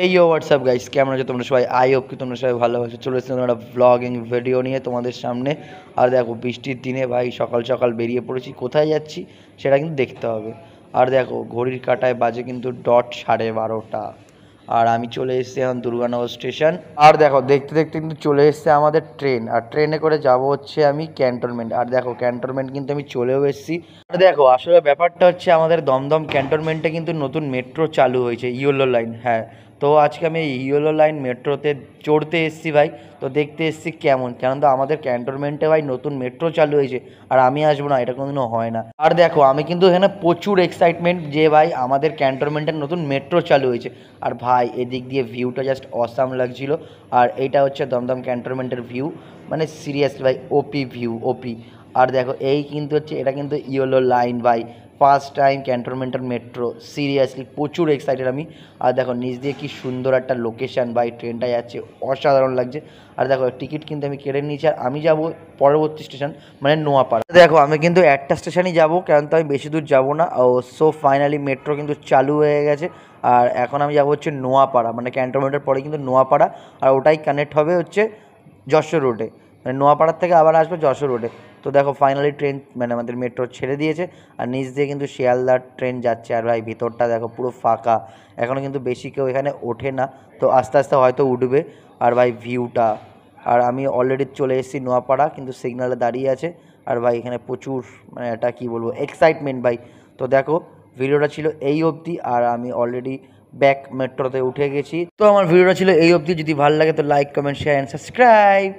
এই WhatsApp guys, কেমন আছো তোমরা সবাই? আই হোপ কি তোমরা সবাই ভালো আছো। চলে এসেছি তোমরা একটা ব্লগিং ভিডিও নিয়ে তোমাদের সামনে। আর দেখো, বৃষ্টির দিনে ভাই সকাল সকাল বেরিয়ে পড়েছি। কোথায় যাচ্ছি সেটা কিন্তু দেখতে হবে। আর দেখো, ঘড়ির কাঁটায় বাজে কিন্তু ডট 12:30। আর আমি চলে এসেছি এখন দুর্গানগর স্টেশন। আর দেখো, দেখতে দেখতে কিন্তু চলে এসেছে আমাদের ট্রেন। আর ট্রেনে করে যাব হচ্ছে আমি ক্যান্টনমেন্ট। আর দেখো, ক্যান্টনমেন্ট কিন্তু আমি চলেও এসেছি। আর দেখো, আসলে ব্যাপারটা হচ্ছে আমাদের দমদম ক্যান্টনমেন্টে কিন্তু নতুন মেট্রো চালু হয়েছে, ইয়েলো লাইন। হ্যাঁ, তো আজকে আমি এই ইয়েলো লাইন মেট্রোতে চড়তে এসেছি ভাই। তো দেখতে এসেছি কেমন, কারণ তো আমাদের ক্যান্টনমেন্টে ভাই নতুন মেট্রো চালু হয়েছে। আর আমি আসবো না, এটা কোনোদিনও হয় না। আর দেখো, আমি কিন্তু এখানে প্রচুর এক্সাইটমেন্ট যে ভাই আমাদের ক্যান্টনমেন্টের নতুন মেট্রো চালু হয়েছে। আর ভাই, এদিক দিয়ে ভিউটা জাস্ট অসাম লাগছিল। আর এইটা হচ্ছে দমদম ক্যান্টনমেন্টের ভিউ, মানে সিরিয়াসলি ভাই, ওপি ভিউ, ওপি। আর দেখো, এই কিন্তু হচ্ছে, এটা কিন্তু ইয়েলো লাইন ভাই, ফার্স্ট টাইম ক্যান্টনমেন্টাল মেট্রো। সিরিয়াসলি প্রচুর এক্সাইটেড আমি। আর দেখো, নিচ দিয়ে কি সুন্দর একটা লোকেশান ভাই, ট্রেনটা যাচ্ছে, অসাধারণ লাগছে। আর দেখো, টিকিট কিন্তু আমি কেটে নিয়েছি। আর আমি যাব পরবর্তী স্টেশন, মানে নোয়াপাড়া। দেখো, আমি কিন্তু একটা স্টেশনই যাব, কারণ তো আমি বেশি দূর যাব না। ও সো ফাইনালি মেট্রো কিন্তু চালু হয়ে গেছে। আর এখন আমি যাব হচ্ছে নোয়াপাড়া, মানে ক্যান্টনমেন্টের পরে কিন্তু নোয়াপাড়া। আর ওটাই কানেক্ট হবে হচ্ছে যশোর রোডে, মানে নোয়াপাড়ার থেকে আবার আসবে যশোর রোডে। তো দেখো, ফাইনালি ট্রেন, মানে আমাদের মেট্রো ছেড়ে দিয়েছে। আর নিচ দিয়ে কিন্তু শিয়ালদার ট্রেন যাচ্ছে। আর ভাই, ভিতরটা দেখো পুরো ফাঁকা, এখনও কিন্তু বেশি কেউ এখানে ওঠে না। তো আস্তে আস্তে হয়তো উঠবে। আর ভাই, ভিউটা, আর আমি অলরেডি চলে এসেছি নোয়াপাড়া, কিন্তু সিগনালে দাঁড়িয়ে আছে। আর ভাই, এখানে প্রচুর, মানে এটা কী বলবো, এক্সাইটমেন্ট ভাই। তো দেখো, ভিডিওটা ছিল এই অবধি। আর আমি অলরেডি ব্যাক মেট্রোতে উঠে গেছি। তো আমার ভিডিওটা ছিল এই অবধি। যদি ভালো লাগে তো like, comment, share and subscribe.